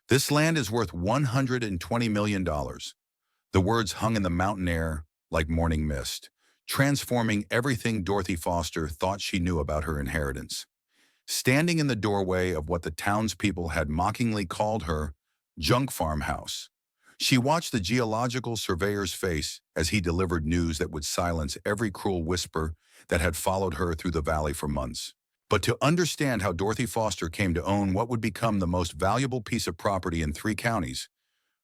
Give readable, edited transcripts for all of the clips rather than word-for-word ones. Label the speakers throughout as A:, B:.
A: This land is worth $120 million. The words hung in the mountain air like morning mist, transforming everything Dorothy Foster thought she knew about her inheritance. Standing in the doorway of what the townspeople had mockingly called her junk farmhouse, she watched the geological surveyor's face as he delivered news that would silence every cruel whisper that had followed her through the valley for months. But to understand how Dorothy Foster came to own what would become the most valuable piece of property in 3 counties,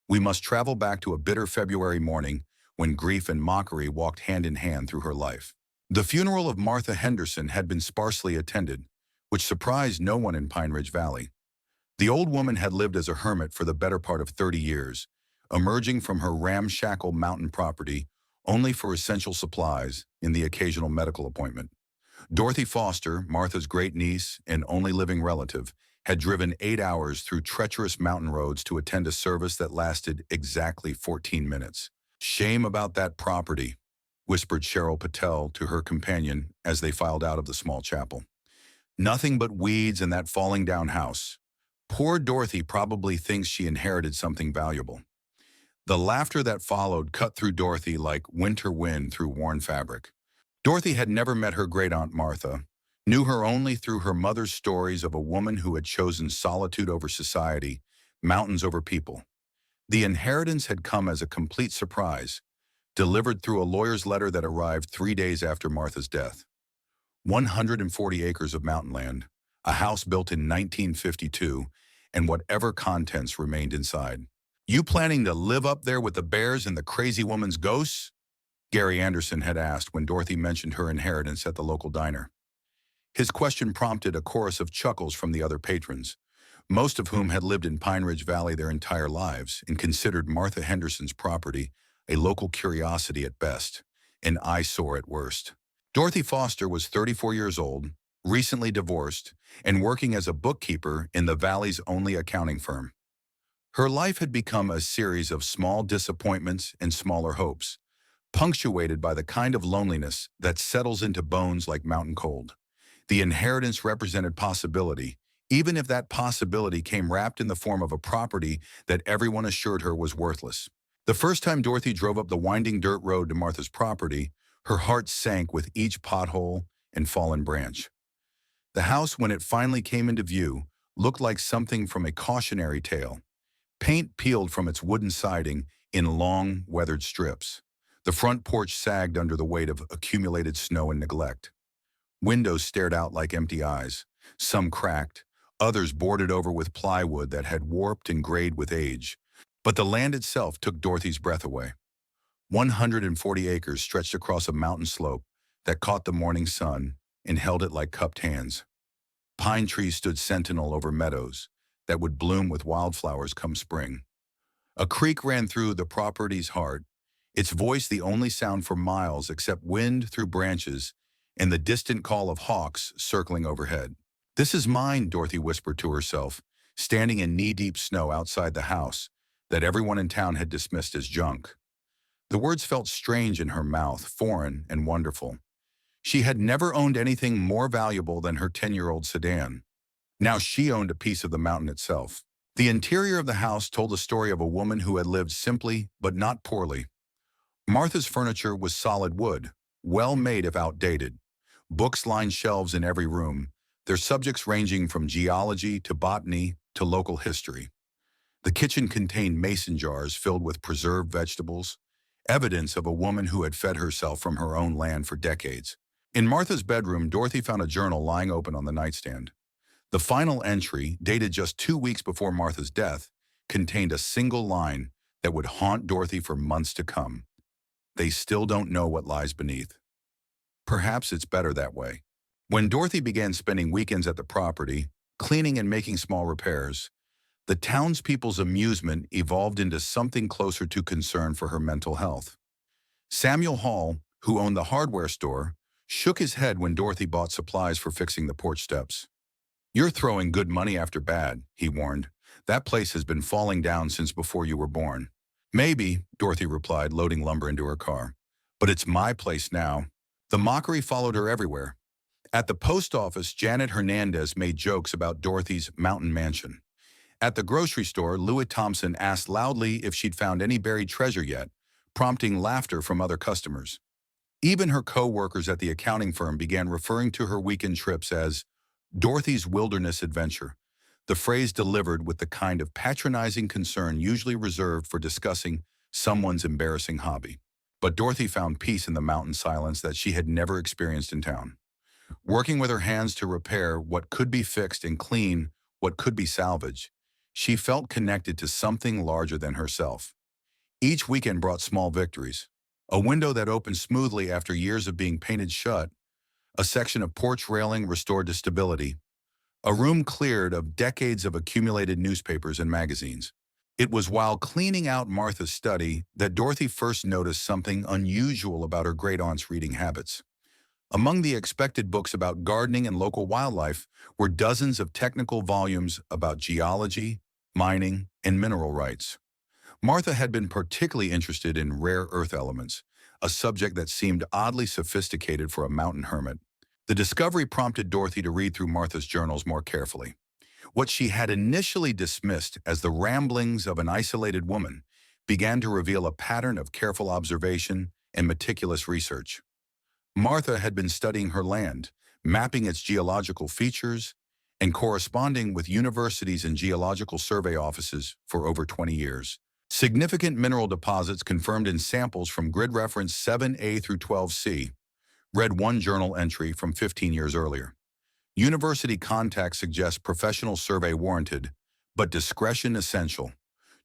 A: we must travel back to a bitter February morning when grief and mockery walked hand in hand through her life. The funeral of Martha Henderson had been sparsely attended, which surprised no one in Pine Ridge Valley. The old woman had lived as a hermit for the better part of 30 years, emerging from her ramshackle mountain property only for essential supplies and the occasional medical appointment. Dorothy Foster, Martha's great niece and only living relative, had driven 8 hours through treacherous mountain roads to attend a service that lasted exactly 14 minutes. "Shame about that property," whispered Cheryl Patel to her companion as they filed out of the small chapel. "Nothing but weeds in that falling down house. Poor Dorothy probably thinks she inherited something valuable." The laughter that followed cut through Dorothy like winter wind through worn fabric. Dorothy had never met her great-aunt Martha, knew her only through her mother's stories of a woman who had chosen solitude over society, mountains over people. The inheritance had come as a complete surprise, delivered through a lawyer's letter that arrived 3 days after Martha's death. 140 acres of mountain land, a house built in 1952, and whatever contents remained inside. "You planning to live up there with the bears and the crazy woman's ghosts?" Gary Anderson had asked when Dorothy mentioned her inheritance at the local diner. His question prompted a chorus of chuckles from the other patrons, most of whom had lived in Pine Ridge Valley their entire lives and considered Martha Henderson's property a local curiosity at best, an eyesore at worst. Dorothy Foster was 34 years old, recently divorced, and working as a bookkeeper in the valley's only accounting firm. Her life had become a series of small disappointments and smaller hopes, punctuated by the kind of loneliness that settles into bones like mountain cold. The inheritance represented possibility, even if that possibility came wrapped in the form of a property that everyone assured her was worthless. The first time Dorothy drove up the winding dirt road to Martha's property, her heart sank with each pothole and fallen branch. The house, when it finally came into view, looked like something from a cautionary tale. Paint peeled from its wooden siding in long, weathered strips. The front porch sagged under the weight of accumulated snow and neglect. Windows stared out like empty eyes, some cracked, others boarded over with plywood that had warped and grayed with age. But the land itself took Dorothy's breath away. 140 acres stretched across a mountain slope that caught the morning sun and held it like cupped hands. Pine trees stood sentinel over meadows that would bloom with wildflowers come spring. A creek ran through the property's heart, its voice the only sound for miles except wind through branches and the distant call of hawks circling overhead. "This is mine," Dorothy whispered to herself, standing in knee-deep snow outside the house that everyone in town had dismissed as junk. The words felt strange in her mouth, foreign and wonderful. She had never owned anything more valuable than her 10-year-old sedan. Now she owned a piece of the mountain itself. The interior of the house told the story of a woman who had lived simply but not poorly. Martha's furniture was solid wood, well made if outdated. Books lined shelves in every room, their subjects ranging from geology to botany to local history. The kitchen contained mason jars filled with preserved vegetables, evidence of a woman who had fed herself from her own land for decades. In Martha's bedroom, Dorothy found a journal lying open on the nightstand. The final entry, dated just 2 weeks before Martha's death, contained a single line that would haunt Dorothy for months to come. "They still don't know what lies beneath." Perhaps it's better that way. When Dorothy began spending weekends at the property, cleaning and making small repairs, the townspeople's amusement evolved into something closer to concern for her mental health. Samuel Hall, who owned the hardware store, shook his head when Dorothy bought supplies for fixing the porch steps. "You're throwing good money after bad," he warned. "That place has been falling down since before you were born." "Maybe," Dorothy replied, loading lumber into her car. "But it's my place now." The mockery followed her everywhere. At the post office, Janet Hernandez made jokes about Dorothy's mountain mansion. At the grocery store, Louis Thompson asked loudly if she'd found any buried treasure yet, prompting laughter from other customers. Even her co-workers at the accounting firm began referring to her weekend trips as Dorothy's wilderness adventure, the phrase delivered with the kind of patronizing concern usually reserved for discussing someone's embarrassing hobby. But Dorothy found peace in the mountain silence that she had never experienced in town. Working with her hands to repair what could be fixed and clean what could be salvaged, she felt connected to something larger than herself. Each weekend brought small victories. A window that opened smoothly after years of being painted shut, a section of porch railing restored to stability, a room cleared of decades of accumulated newspapers and magazines. It was while cleaning out Martha's study that Dorothy first noticed something unusual about her great-aunt's reading habits. Among the expected books about gardening and local wildlife were dozens of technical volumes about geology, mining, and mineral rights. Martha had been particularly interested in rare earth elements, a subject that seemed oddly sophisticated for a mountain hermit. The discovery prompted Dorothy to read through Martha's journals more carefully. What she had initially dismissed as the ramblings of an isolated woman began to reveal a pattern of careful observation and meticulous research. Martha had been studying her land, mapping its geological features, and corresponding with universities and geological survey offices for over 20 years. Significant mineral deposits confirmed in samples from grid reference 7A through 12C, read one journal entry from 15 years earlier. University contacts suggest professional survey warranted, but discretion essential.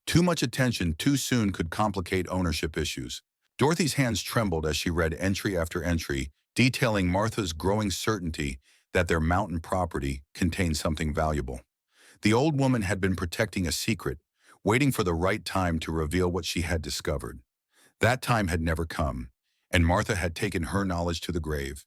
A: Too much attention too soon could complicate ownership issues. Dorothy's hands trembled as she read entry after entry, detailing Martha's growing certainty that their mountain property contained something valuable. The old woman had been protecting a secret, waiting for the right time to reveal what she had discovered. That time had never come, and Martha had taken her knowledge to the grave.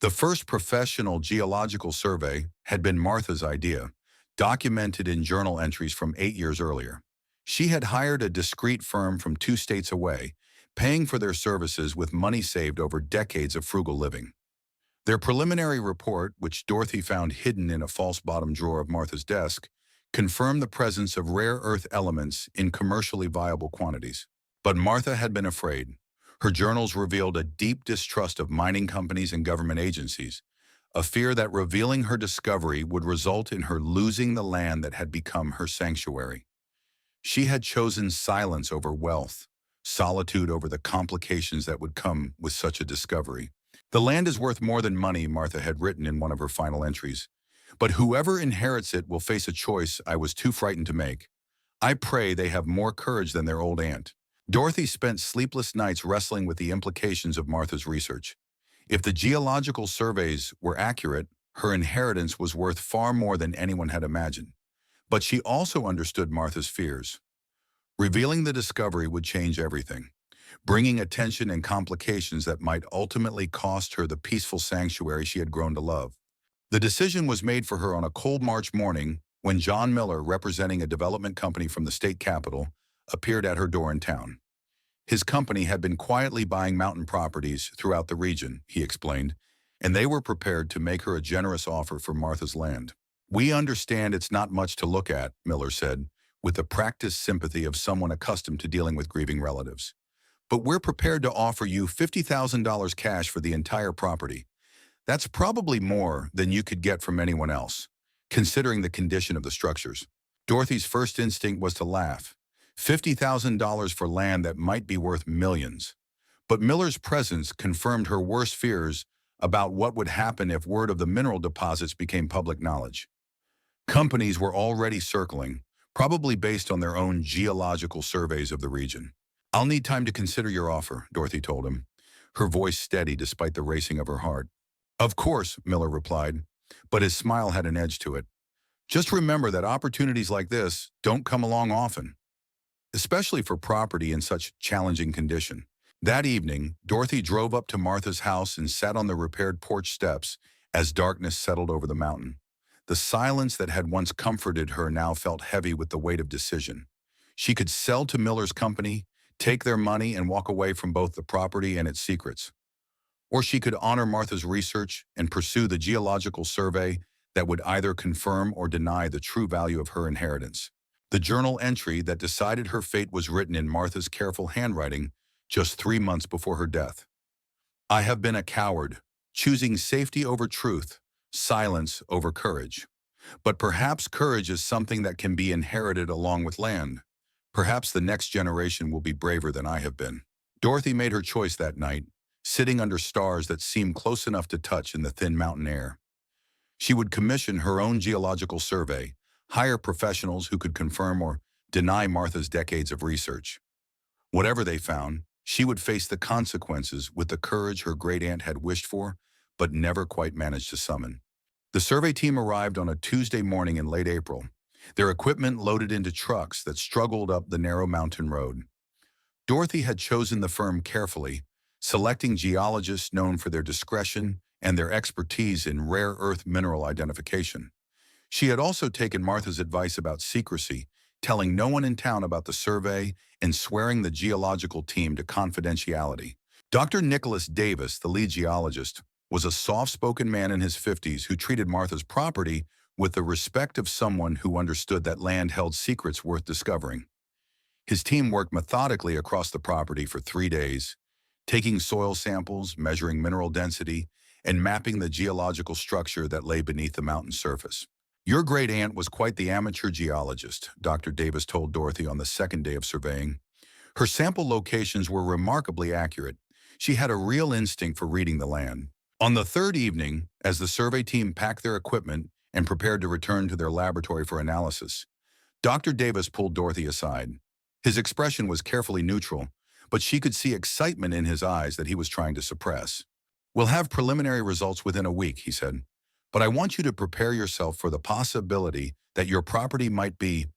A: The first professional geological survey had been Martha's idea, documented in journal entries from 8 years earlier. She had hired a discreet firm from 2 states away, paying for their services with money saved over decades of frugal living. Their preliminary report, which Dorothy found hidden in a false bottom drawer of Martha's desk, confirmed the presence of rare earth elements in commercially viable quantities. But Martha had been afraid. Her journals revealed a deep distrust of mining companies and government agencies, a fear that revealing her discovery would result in her losing the land that had become her sanctuary. She had chosen silence over wealth, solitude over the complications that would come with such a discovery. The land is worth more than money, Martha had written in one of her final entries. But whoever inherits it will face a choice I was too frightened to make. I pray they have more courage than their old aunt. Dorothy spent sleepless nights wrestling with the implications of Martha's research. If the geological surveys were accurate, her inheritance was worth far more than anyone had imagined. But she also understood Martha's fears. Revealing the discovery would change everything, bringing attention and complications that might ultimately cost her the peaceful sanctuary she had grown to love. The decision was made for her on a cold March morning when John Miller, representing a development company from the state capital, appeared at her door in town. His company had been quietly buying mountain properties throughout the region, he explained, and they were prepared to make her a generous offer for Martha's land. We understand it's not much to look at, Miller said, with the practiced sympathy of someone accustomed to dealing with grieving relatives. But we're prepared to offer you $50,000 cash for the entire property. That's probably more than you could get from anyone else, considering the condition of the structures. Dorothy's first instinct was to laugh. $50,000 for land that might be worth millions. But Miller's presence confirmed her worst fears about what would happen if word of the mineral deposits became public knowledge. Companies were already circling, probably based on their own geological surveys of the region. I'll need time to consider your offer, Dorothy told him, her voice steady despite the racing of her heart. Of course, Miller replied, but his smile had an edge to it. Just remember that opportunities like this don't come along often, especially for property in such challenging condition. That evening, Dorothy drove up to Martha's house and sat on the repaired porch steps as darkness settled over the mountain. The silence that had once comforted her now felt heavy with the weight of decision. She could sell to Miller's company, take their money, and walk away from both the property and its secrets. Or she could honor Martha's research and pursue the geological survey that would either confirm or deny the true value of her inheritance. The journal entry that decided her fate was written in Martha's careful handwriting just 3 months before her death. I have been a coward, choosing safety over truth, silence over courage. But perhaps courage is something that can be inherited along with land. Perhaps the next generation will be braver than I have been. Dorothy made her choice that night, sitting under stars that seemed close enough to touch in the thin mountain air. She would commission her own geological survey, hire professionals who could confirm or deny Martha's decades of research. Whatever they found, she would face the consequences with the courage her great-aunt had wished for, but never quite managed to summon. The survey team arrived on a Tuesday morning in late April, their equipment loaded into trucks that struggled up the narrow mountain road. Dorothy had chosen the firm carefully, selecting geologists known for their discretion and their expertise in rare earth mineral identification. She had also taken Martha's advice about secrecy, telling no one in town about the survey and swearing the geological team to confidentiality. Dr. Nicholas Davis, the lead geologist, was a soft-spoken man in his 50s who treated Martha's property with the respect of someone who understood that land held secrets worth discovering. His team worked methodically across the property for 3 days, taking soil samples, measuring mineral density, and mapping the geological structure that lay beneath the mountain's surface. Your great-aunt was quite the amateur geologist, Dr. Davis told Dorothy on the second day of surveying. Her sample locations were remarkably accurate. She had a real instinct for reading the land. On the third evening, as the survey team packed their equipment and prepared to return to their laboratory for analysis, Dr. Davis pulled Dorothy aside. His expression was carefully neutral, but she could see excitement in his eyes that he was trying to suppress. "We'll have preliminary results within a week," he said, "but I want you to prepare yourself for the possibility that your property might be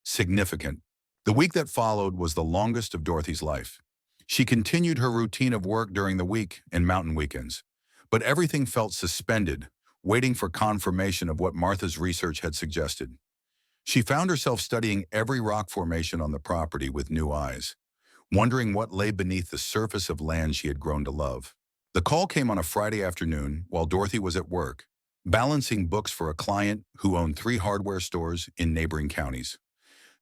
A: significant." The week that followed was the longest of Dorothy's life. She continued her routine of work during the week and mountain weekends, but everything felt suspended, waiting for confirmation of what Martha's research had suggested. She found herself studying every rock formation on the property with new eyes, wondering what lay beneath the surface of land she had grown to love. The call came on a Friday afternoon while Dorothy was at work, balancing books for a client who owned 3 hardware stores in neighboring counties.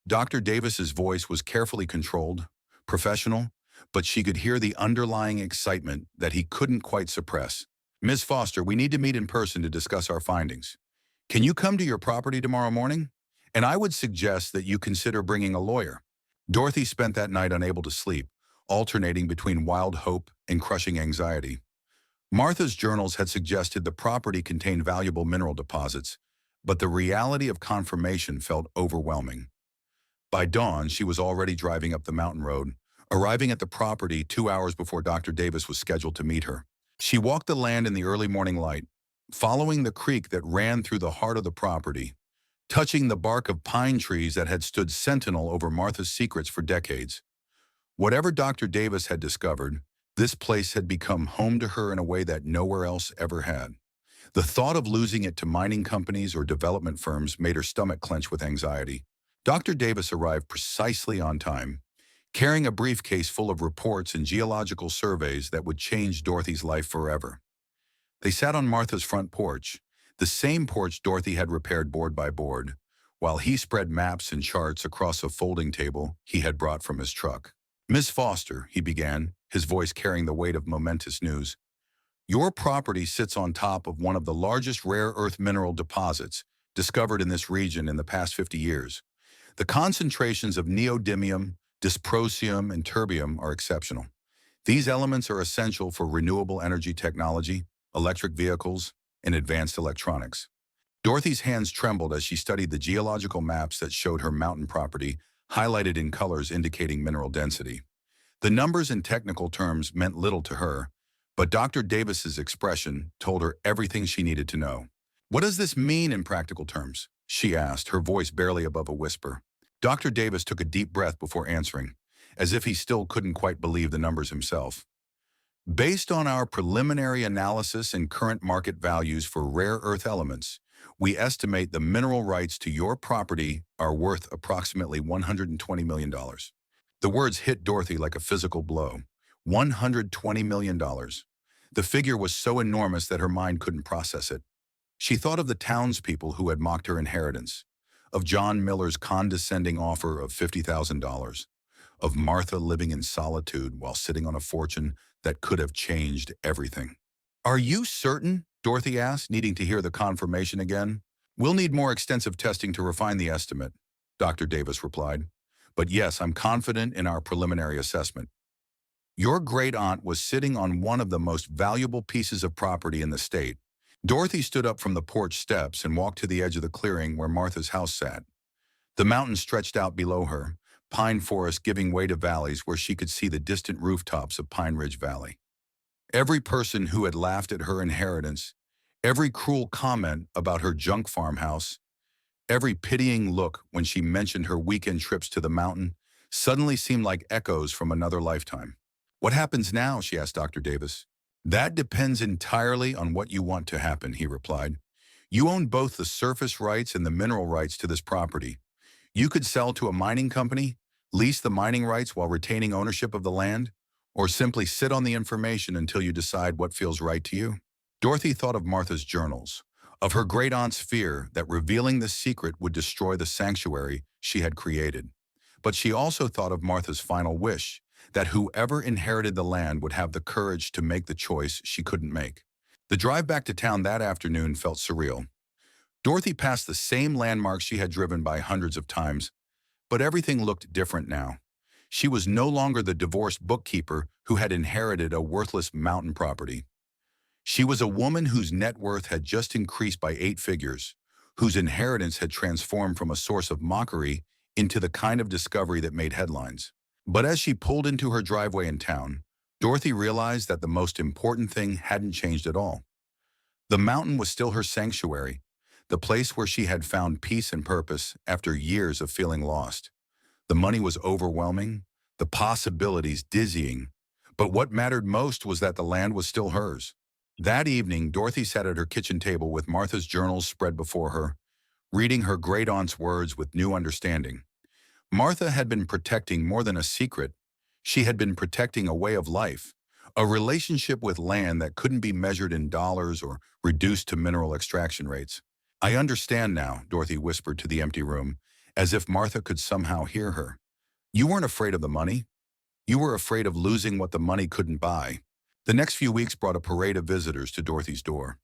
A: Dr. Davis's voice was carefully controlled, professional, but she could hear the underlying excitement that he couldn't quite suppress. "Ms. Foster, we need to meet in person to discuss our findings. Can you come to your property tomorrow morning? And I would suggest that you consider bringing a lawyer." Dorothy spent that night unable to sleep, alternating between wild hope and crushing anxiety. Martha's journals had suggested the property contained valuable mineral deposits, but the reality of confirmation felt overwhelming. By dawn, she was already driving up the mountain road, arriving at the property 2 hours before Dr. Davis was scheduled to meet her. She walked the land in the early morning light, following the creek that ran through the heart of the property, touching the bark of pine trees that had stood sentinel over Martha's secrets for decades. Whatever Dr. Davis had discovered, this place had become home to her in a way that nowhere else ever had. The thought of losing it to mining companies or development firms made her stomach clench with anxiety. Dr. Davis arrived precisely on time, carrying a briefcase full of reports and geological surveys that would change Dorothy's life forever. They sat on Martha's front porch, the same porch Dorothy had repaired board by board, while he spread maps and charts across a folding table he had brought from his truck. "Miss Foster," he began, his voice carrying the weight of momentous news, "your property sits on top of one of the largest rare earth mineral deposits discovered in this region in the past 50 years. The concentrations of neodymium, dysprosium, and terbium are exceptional. These elements are essential for renewable energy technology, electric vehicles, and advanced electronics." Dorothy's hands trembled as she studied the geological maps that showed her mountain property, highlighted in colors indicating mineral density. The numbers and technical terms meant little to her, but Dr. Davis's expression told her everything she needed to know. "What does this mean in practical terms?" she asked, her voice barely above a whisper. Dr. Davis took a deep breath before answering, as if he still couldn't quite believe the numbers himself. "Based on our preliminary analysis and current market values for rare earth elements, we estimate the mineral rights to your property are worth approximately $120 million. The words hit Dorothy like a physical blow. $120 million. The figure was so enormous that her mind couldn't process it. She thought of the townspeople who had mocked her inheritance, of John Miller's condescending offer of $50,000, of Martha living in solitude while sitting on a fortune that could have changed everything. Are you certain? Dorothy asked, needing to hear the confirmation again. We'll need more extensive testing to refine the estimate, Dr. Davis replied. But yes, I'm confident in our preliminary assessment. Your great-aunt was sitting on one of the most valuable pieces of property in the state. Dorothy stood up from the porch steps and walked to the edge of the clearing where Martha's house sat. The mountains stretched out below her, pine forest giving way to valleys where she could see the distant rooftops of Pine Ridge Valley. Every person who had laughed at her inheritance, every cruel comment about her junk farmhouse, every pitying look when she mentioned her weekend trips to the mountain suddenly seemed like echoes from another lifetime. What happens now? She asked Dr. Davis. That depends entirely on what you want to happen, he replied. You own both the surface rights and the mineral rights to this property. You could sell to a mining company, lease the mining rights while retaining ownership of the land, or simply sit on the information until you decide what feels right to you. Dorothy thought of Martha's journals, of her great-aunt's fear that revealing the secret would destroy the sanctuary she had created. But she also thought of Martha's final wish, that whoever inherited the land would have the courage to make the choice she couldn't make. The drive back to town that afternoon felt surreal. Dorothy passed the same landmarks she had driven by hundreds of times, but everything looked different now. She was no longer the divorced bookkeeper who had inherited a worthless mountain property. She was a woman whose net worth had just increased by 8 figures, whose inheritance had transformed from a source of mockery into the kind of discovery that made headlines. But as she pulled into her driveway in town, Dorothy realized that the most important thing hadn't changed at all. The mountain was still her sanctuary, the place where she had found peace and purpose after years of feeling lost. The money was overwhelming, the possibilities dizzying, but what mattered most was that the land was still hers. That evening, Dorothy sat at her kitchen table with Martha's journals spread before her, reading her great-aunt's words with new understanding. Martha had been protecting more than a secret. She had been protecting a way of life, a relationship with land that couldn't be measured in dollars or reduced to mineral extraction rates. I understand now, Dorothy whispered to the empty room, as if Martha could somehow hear her. You weren't afraid of the money. You were afraid of losing what the money couldn't buy. The next few weeks brought a parade of visitors to Dorothy's door.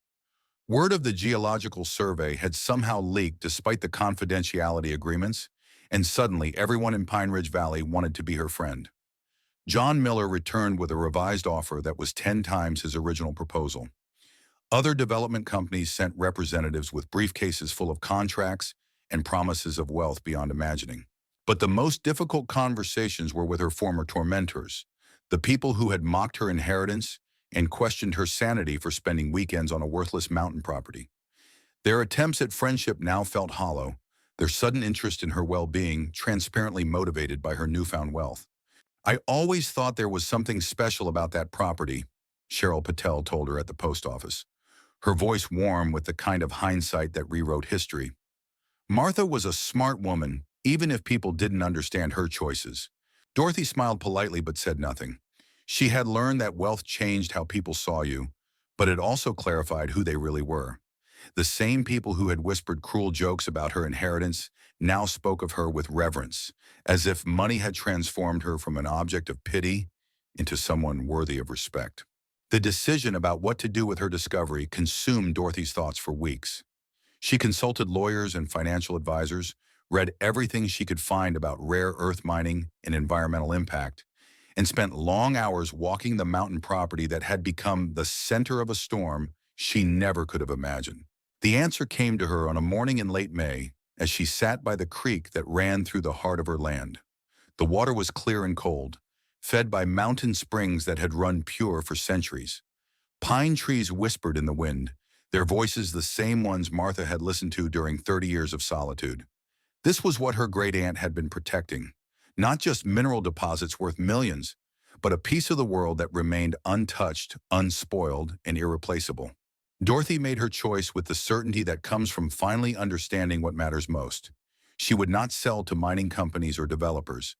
A: Word of the geological survey had somehow leaked despite the confidentiality agreements, and suddenly everyone in Pine Ridge Valley wanted to be her friend. John Miller returned with a revised offer that was 10 times his original proposal. Other development companies sent representatives with briefcases full of contracts and promises of wealth beyond imagining. But the most difficult conversations were with her former tormentors, the people who had mocked her inheritance and questioned her sanity for spending weekends on a worthless mountain property. Their attempts at friendship now felt hollow, their sudden interest in her well-being transparently motivated by her newfound wealth. I always thought there was something special about that property, Cheryl Patel told her at the post office, her voice warm with the kind of hindsight that rewrote history. Martha was a smart woman, even if people didn't understand her choices. Dorothy smiled politely but said nothing. She had learned that wealth changed how people saw you, but it also clarified who they really were. The same people who had whispered cruel jokes about her inheritance now spoke of her with reverence, as if money had transformed her from an object of pity into someone worthy of respect. The decision about what to do with her discovery consumed Dorothy's thoughts for weeks. She consulted lawyers and financial advisors, read everything she could find about rare earth mining and environmental impact, and spent long hours walking the mountain property that had become the center of a storm she never could have imagined. The answer came to her on a morning in late May as she sat by the creek that ran through the heart of her land. The water was clear and cold, fed by mountain springs that had run pure for centuries. Pine trees whispered in the wind, their voices the same ones Martha had listened to during 30 years of solitude. This was what her great-aunt had been protecting, not just mineral deposits worth millions, but a piece of the world that remained untouched, unspoiled, and irreplaceable. Dorothy made her choice with the certainty that comes from finally understanding what matters most. She would not sell to mining companies or developers.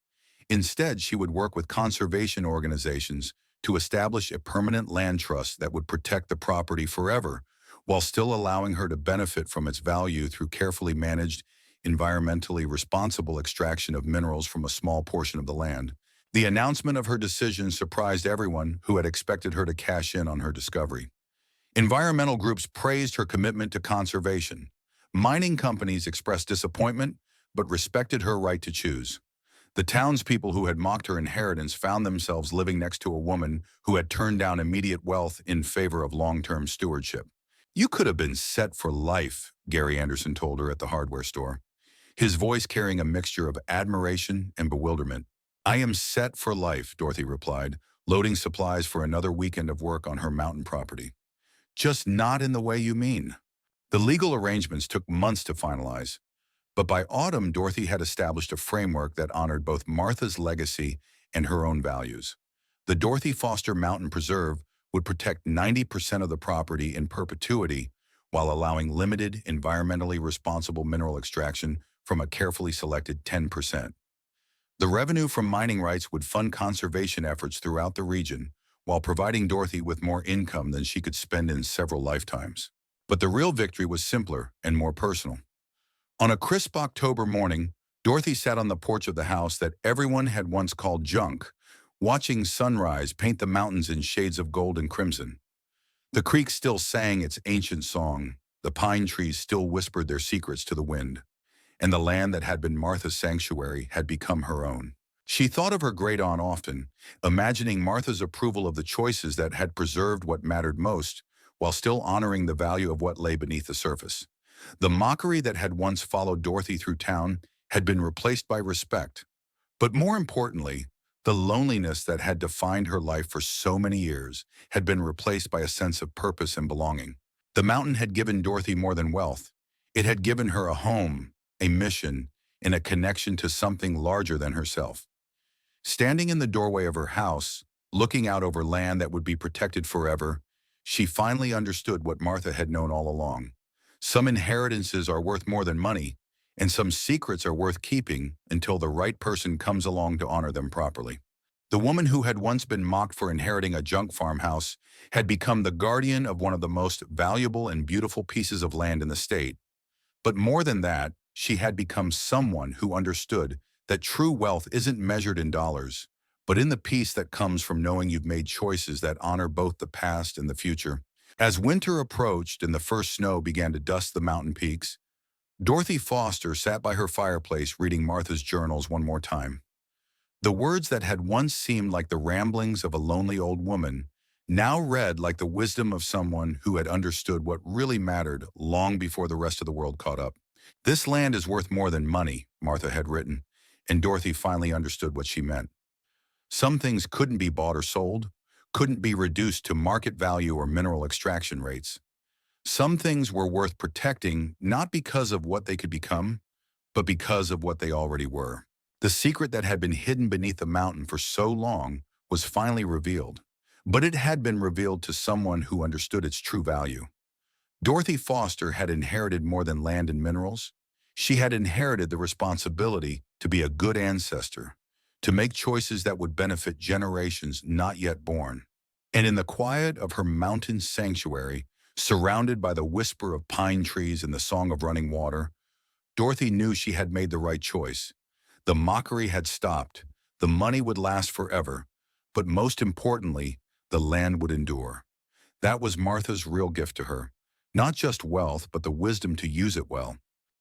A: Instead, she would work with conservation organizations to establish a permanent land trust that would protect the property forever, while still allowing her to benefit from its value through carefully managed, environmentally responsible extraction of minerals from a small portion of the land. The announcement of her decision surprised everyone who had expected her to cash in on her discovery. Environmental groups praised her commitment to conservation. Mining companies expressed disappointment, but respected her right to choose. The townspeople who had mocked her inheritance found themselves living next to a woman who had turned down immediate wealth in favor of long-term stewardship. "You could have been set for life," Gary Anderson told her at the hardware store, his voice carrying a mixture of admiration and bewilderment. "I am set for life," Dorothy replied, loading supplies for another weekend of work on her mountain property. "Just not in the way you mean." The legal arrangements took months to finalize, but by autumn, Dorothy had established a framework that honored both Martha's legacy and her own values. The Dorothy Foster Mountain Preserve would protect 90% of the property in perpetuity while allowing limited, environmentally responsible mineral extraction from a carefully selected 10%. The revenue from mining rights would fund conservation efforts throughout the region, while providing Dorothy with more income than she could spend in several lifetimes. But the real victory was simpler and more personal. On a crisp October morning, Dorothy sat on the porch of the house that everyone had once called junk, watching sunrise paint the mountains in shades of gold and crimson. The creek still sang its ancient song, the pine trees still whispered their secrets to the wind, and the land that had been Martha's sanctuary had become her own. She thought of her great-aunt often, imagining Martha's approval of the choices that had preserved what mattered most, while still honoring the value of what lay beneath the surface. The mockery that had once followed Dorothy through town had been replaced by respect. But more importantly, the loneliness that had defined her life for so many years had been replaced by a sense of purpose and belonging. The mountain had given Dorothy more than wealth. It had given her a home, a mission, and a connection to something larger than herself. Standing in the doorway of her house, looking out over land that would be protected forever, she finally understood what Martha had known all along. Some inheritances are worth more than money, and some secrets are worth keeping until the right person comes along to honor them properly. The woman who had once been mocked for inheriting a junk farmhouse had become the guardian of one of the most valuable and beautiful pieces of land in the state. But more than that, she had become someone who understood that true wealth isn't measured in dollars, but in the peace that comes from knowing you've made choices that honor both the past and the future. As winter approached and the first snow began to dust the mountain peaks, Dorothy Foster sat by her fireplace reading Martha's journals one more time. The words that had once seemed like the ramblings of a lonely old woman now read like the wisdom of someone who had understood what really mattered long before the rest of the world caught up. "This land is worth more than money," Martha had written, and Dorothy finally understood what she meant. Some things couldn't be bought or sold, couldn't be reduced to market value or mineral extraction rates. Some things were worth protecting not because of what they could become, but because of what they already were. The secret that had been hidden beneath the mountain for so long was finally revealed, but it had been revealed to someone who understood its true value. Dorothy Foster had inherited more than land and minerals. She had inherited the responsibility to be a good ancestor, to make choices that would benefit generations not yet born. And in the quiet of her mountain sanctuary, surrounded by the whisper of pine trees and the song of running water, Dorothy knew she had made the right choice. The mockery had stopped, the money would last forever, but most importantly, the land would endure. That was Martha's real gift to her. Not just wealth, but the wisdom to use it well.